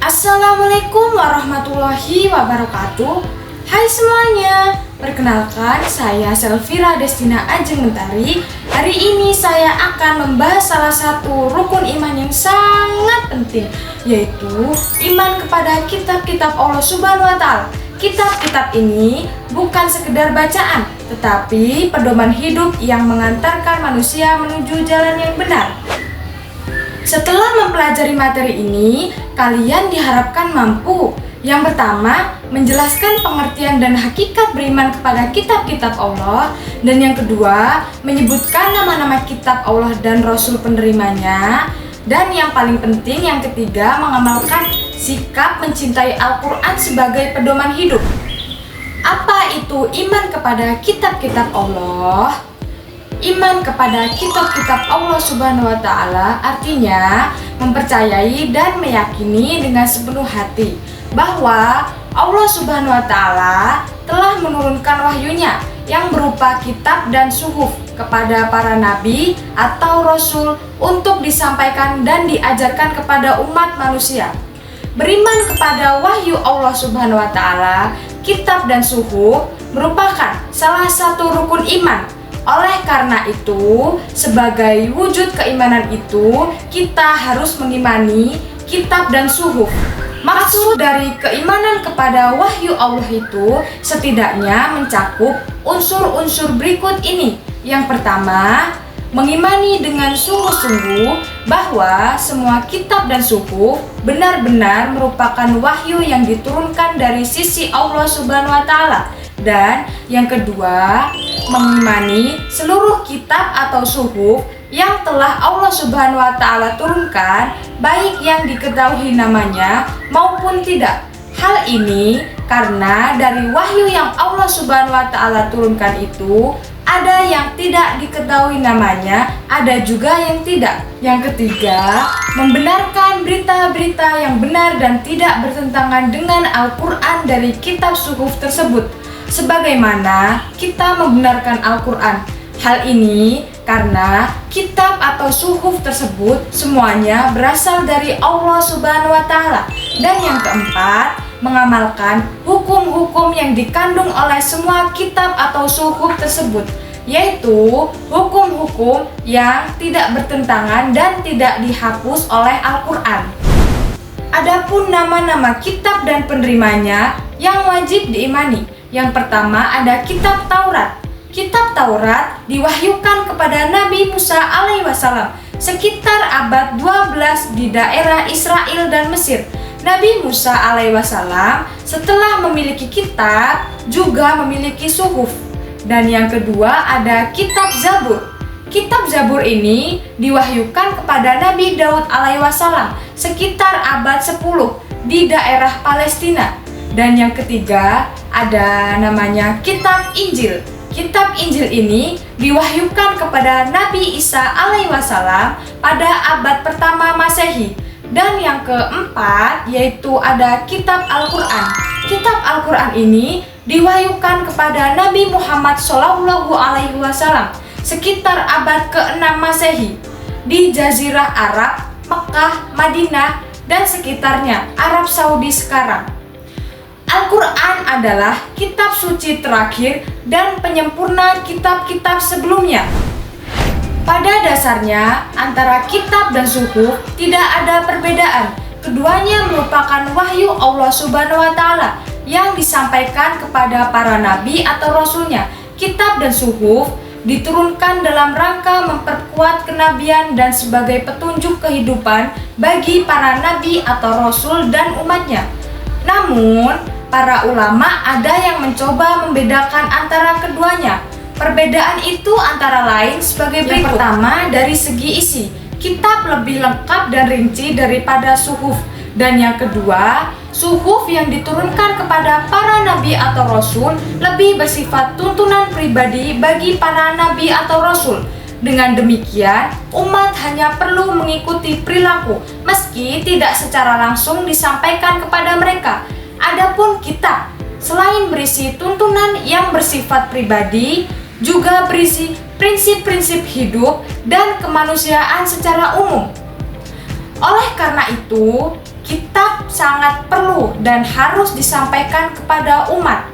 Assalamualaikum warahmatullahi wabarakatuh. Hai semuanya, perkenalkan saya Selvira Destina Ajeng Mentari. Hari ini saya akan membahas salah satu rukun iman yang sangat penting, yaitu iman kepada kitab-kitab Allah Subhanahu wa Ta'ala. Kitab-kitab ini bukan sekedar bacaan, tetapi pedoman hidup yang mengantarkan manusia menuju jalan yang benar. Setelah mempelajari materi ini, kalian diharapkan mampu. Yang pertama, menjelaskan pengertian dan hakikat beriman kepada kitab-kitab Allah. Dan yang kedua, menyebutkan nama-nama kitab Allah dan Rasul penerimanya. Dan yang paling penting, yang ketiga, mengamalkan sikap mencintai Al-Quran sebagai pedoman hidup. Apa itu iman kepada kitab-kitab Allah? Iman kepada kitab-kitab Allah Subhanahu wa Ta'ala artinya mempercayai dan meyakini dengan sepenuh hati bahwa Allah Subhanahu wa Ta'ala telah menurunkan wahyunya yang berupa kitab dan suhuf kepada para nabi atau rasul untuk disampaikan dan diajarkan kepada umat manusia. Beriman kepada wahyu Allah Subhanahu wa Ta'ala, kitab dan suhuf merupakan salah satu rukun iman. Oleh karena itu, sebagai wujud keimanan itu, kita harus mengimani kitab dan suhuf. Maksud dari keimanan kepada wahyu Allah itu setidaknya mencakup unsur-unsur berikut ini. Yang pertama, mengimani dengan sungguh-sungguh bahwa semua kitab dan suhuf benar-benar merupakan wahyu yang diturunkan dari sisi Allah Subhanahu wa Ta'ala. Dan yang kedua, mengimani seluruh kitab atau suhuf yang telah Allah Subhanahu wa Ta'ala turunkan, baik yang diketahui namanya maupun tidak. Hal ini karena dari wahyu yang Allah Subhanahu wa Ta'ala turunkan itu ada yang tidak diketahui namanya, ada juga yang tidak. Yang ketiga, membenarkan berita-berita yang benar dan tidak bertentangan dengan Al-Quran dari kitab suhuf tersebut, sebagaimana kita membenarkan Al-Quran. Hal ini karena kitab atau suhuf tersebut semuanya berasal dari Allah Subhanahu wa Ta'ala. Dan yang keempat, mengamalkan hukum-hukum yang dikandung oleh semua kitab atau suhuf tersebut, yaitu hukum-hukum yang tidak bertentangan dan tidak dihapus oleh Al-Quran. Adapun nama-nama kitab dan penerimanya yang wajib diimani. Yang pertama ada kitab Taurat. Kitab Taurat diwahyukan kepada Nabi Musa alaihissalam sekitar abad 12 di daerah Israel dan Mesir. Nabi Musa alaihissalam setelah memiliki kitab juga memiliki suhuf. Dan yang kedua ada kitab Zabur. Kitab Zabur ini diwahyukan kepada Nabi Daud alaihissalam sekitar abad 10 di daerah Palestina. Dan yang ketiga ada namanya kitab Injil. Kitab Injil ini diwahyukan kepada Nabi Isa alaihissalam pada abad pertama Masehi. Dan yang keempat yaitu ada kitab Al-Quran. Kitab Al-Quran ini diwahyukan kepada Nabi Muhammad SAW sekitar abad ke-6 Masehi di Jazirah Arab, Mekah, Madinah, dan sekitarnya, Arab Saudi sekarang. Al-Quran adalah kitab suci terakhir dan penyempurna kitab-kitab sebelumnya. Pada dasarnya, antara kitab dan suhuf tidak ada perbedaan. Keduanya merupakan wahyu Allah Subhanahu wa Ta'ala yang disampaikan kepada para nabi atau rasulnya. Kitab dan suhuf diturunkan dalam rangka memperkuat kenabian dan sebagai petunjuk kehidupan bagi para nabi atau rasul dan umatnya. Namun, para ulama ada yang mencoba membedakan antara keduanya. Perbedaan itu antara lain sebagai berikut. Yang pertama, dari segi isi, kitab lebih lengkap dan rinci daripada suhuf. Dan yang kedua, suhuf yang diturunkan kepada para nabi atau rasul lebih bersifat tuntunan pribadi bagi para nabi atau rasul. Dengan demikian, umat hanya perlu mengikuti perilaku meski tidak secara langsung disampaikan kepada mereka. Adapun kitab, selain berisi tuntunan yang bersifat pribadi, juga berisi prinsip-prinsip hidup dan kemanusiaan secara umum. Oleh karena itu, kitab sangat perlu dan harus disampaikan kepada umat.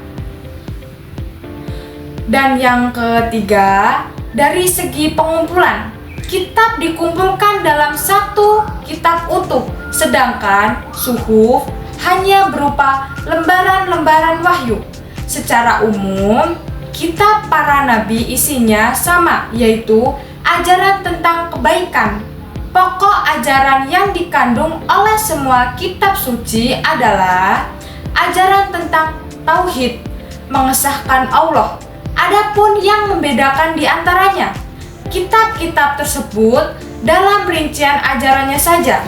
Dan yang ketiga, dari segi pengumpulan, kitab dikumpulkan dalam satu kitab utuh, sedangkan suhuf hanya berupa lembaran-lembaran wahyu. Secara umum, kitab para nabi isinya sama, yaitu ajaran tentang kebaikan. Pokok ajaran yang dikandung oleh semua kitab suci adalah ajaran tentang tauhid, mengesahkan Allah. Adapun yang membedakan di antaranya, kitab-kitab tersebut dalam rincian ajarannya saja.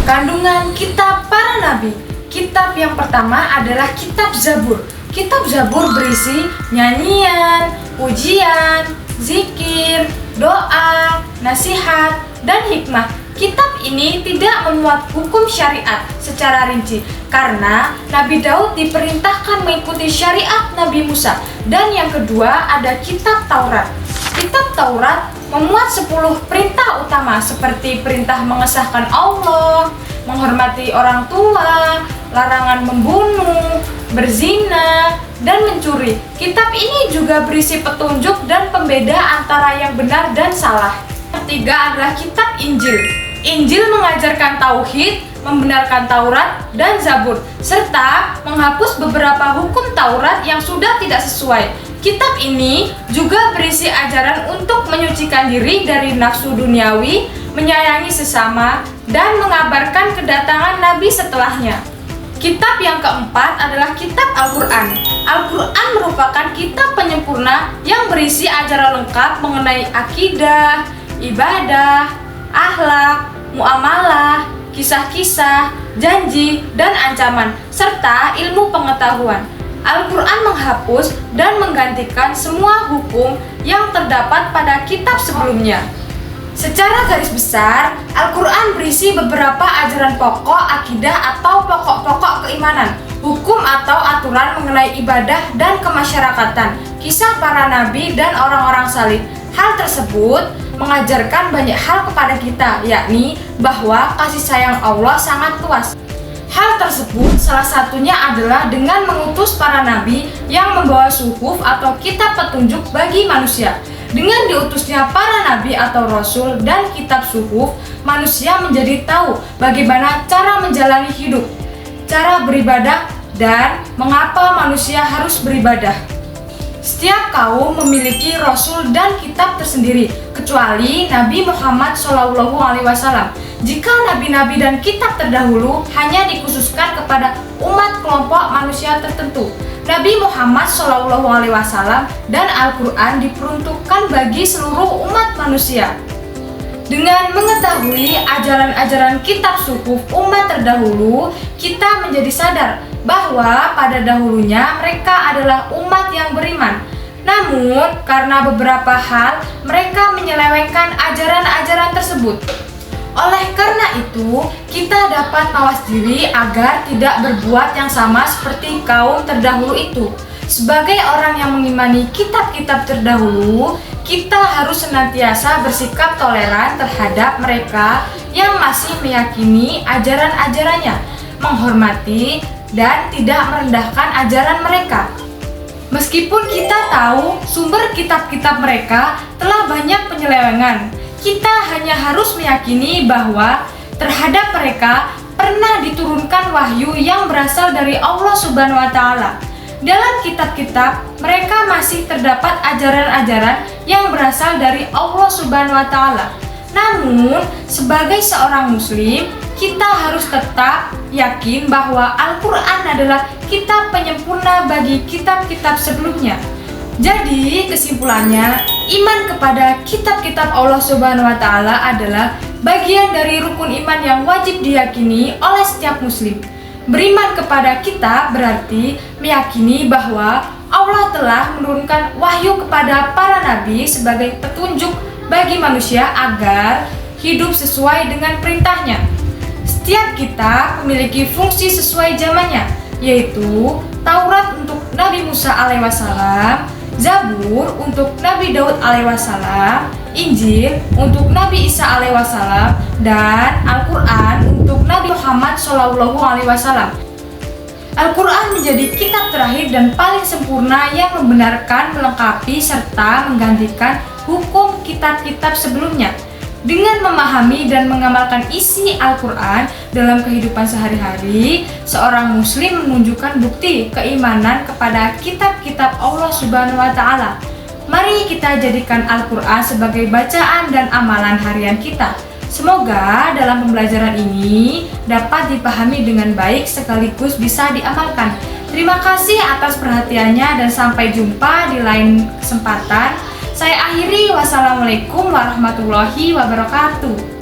Kandungan kitab para nabi. Kitab yang pertama adalah kitab Zabur. Kitab Zabur berisi nyanyian, pujian, zikir, doa, nasihat, dan hikmah. Kitab ini tidak memuat hukum syariat secara rinci karena Nabi Daud diperintahkan mengikuti syariat Nabi Musa. Dan yang kedua ada kitab Taurat. Kitab Taurat memuat 10 perintah utama seperti perintah mengesahkan Allah, menghormati orang tua, larangan membunuh, berzina, dan mencuri. Kitab ini juga berisi petunjuk dan pembeda antara yang benar dan salah. Ketiga adalah kitab Injil. Injil mengajarkan tauhid, membenarkan Taurat dan Zabur, serta menghapus beberapa hukum Taurat yang sudah tidak sesuai. Kitab ini juga berisi ajaran untuk menyucikan diri dari nafsu duniawi, menyayangi sesama, dan mengabarkan kedatangan Nabi setelahnya. Kitab yang keempat adalah kitab Al-Quran. Al-Quran merupakan kitab penyempurna yang berisi ajaran lengkap mengenai akidah, ibadah, akhlak, muamalah, kisah-kisah, janji, dan ancaman, serta ilmu pengetahuan. Al-Quran menghapus dan menggantikan semua hukum yang terdapat pada kitab sebelumnya. Secara garis besar, Al-Quran berisi beberapa ajaran pokok akidah atau pokok-pokok keimanan, hukum atau aturan mengenai ibadah dan kemasyarakatan, kisah para nabi dan orang-orang salih. Hal tersebut mengajarkan banyak hal kepada kita, yakni bahwa kasih sayang Allah sangat luas. Hal tersebut salah satunya adalah dengan mengutus para nabi yang membawa suhuf atau kitab petunjuk bagi manusia. Dengan diutusnya para nabi atau rasul dan kitab suhuf, manusia menjadi tahu bagaimana cara menjalani hidup, cara beribadah, dan mengapa manusia harus beribadah. Setiap kaum memiliki rasul dan kitab tersendiri, kecuali Nabi Muhammad SAW. Jika nabi-nabi dan kitab terdahulu hanya dikhususkan kepada umat kelompok manusia tertentu, Nabi Muhammad SAW dan Al-Quran diperuntukkan bagi seluruh umat manusia. Dengan mengetahui ajaran-ajaran kitab suhuf umat terdahulu, kita menjadi sadar bahwa pada dahulunya mereka adalah umat yang beriman. Namun, karena beberapa hal, mereka menyelewengkan ajaran-ajaran tersebut. Oleh karena itu, kita dapat mawas diri agar tidak berbuat yang sama seperti kaum terdahulu itu. Sebagai orang yang mengimani kitab-kitab terdahulu, kita harus senantiasa bersikap toleran terhadap mereka yang masih meyakini ajaran-ajarannya, menghormati dan tidak merendahkan ajaran mereka. Meskipun kita tahu sumber kitab-kitab mereka telah banyak penyelewengan, kita hanya harus meyakini bahwa terhadap mereka pernah diturunkan wahyu yang berasal dari Allah Subhanahu wa Ta'ala. Dalam kitab-kitab mereka masih terdapat ajaran-ajaran yang berasal dari Allah Subhanahu wa Ta'ala. Namun, sebagai seorang muslim, kita harus tetap yakin bahwa Al-Quran adalah kitab penyempurna bagi kitab-kitab sebelumnya. Jadi, kesimpulannya, iman kepada kitab-kitab Allah Subhanahu wa Ta'ala adalah bagian dari rukun iman yang wajib diyakini oleh setiap muslim. Beriman kepada kitab berarti meyakini bahwa Allah telah menurunkan wahyu kepada para nabi sebagai petunjuk bagi manusia agar hidup sesuai dengan perintahnya. Setiap kitab memiliki fungsi sesuai zamannya, yaitu Taurat untuk Nabi Musa alaihissalam, Zabur untuk Nabi Daud alaihissalam, Injil untuk Nabi Isa alaihissalam dan Al-Quran untuk Nabi Muhammad Shallallahu alaihi wasallam. Al-Quran menjadi kitab terakhir dan paling sempurna yang membenarkan, melengkapi, serta menggantikan hukum kitab-kitab sebelumnya. Dengan memahami dan mengamalkan isi Al-Quran dalam kehidupan sehari-hari, seorang muslim menunjukkan bukti keimanan kepada kitab-kitab Allah Subhanahu wa Ta'ala. Mari kita jadikan Al-Quran sebagai bacaan dan amalan harian kita. Semoga dalam pembelajaran ini dapat dipahami dengan baik sekaligus bisa diamalkan. Terima kasih atas perhatiannya dan sampai jumpa di lain kesempatan. Saya akhiri, wassalamualaikum warahmatullahi wabarakatuh.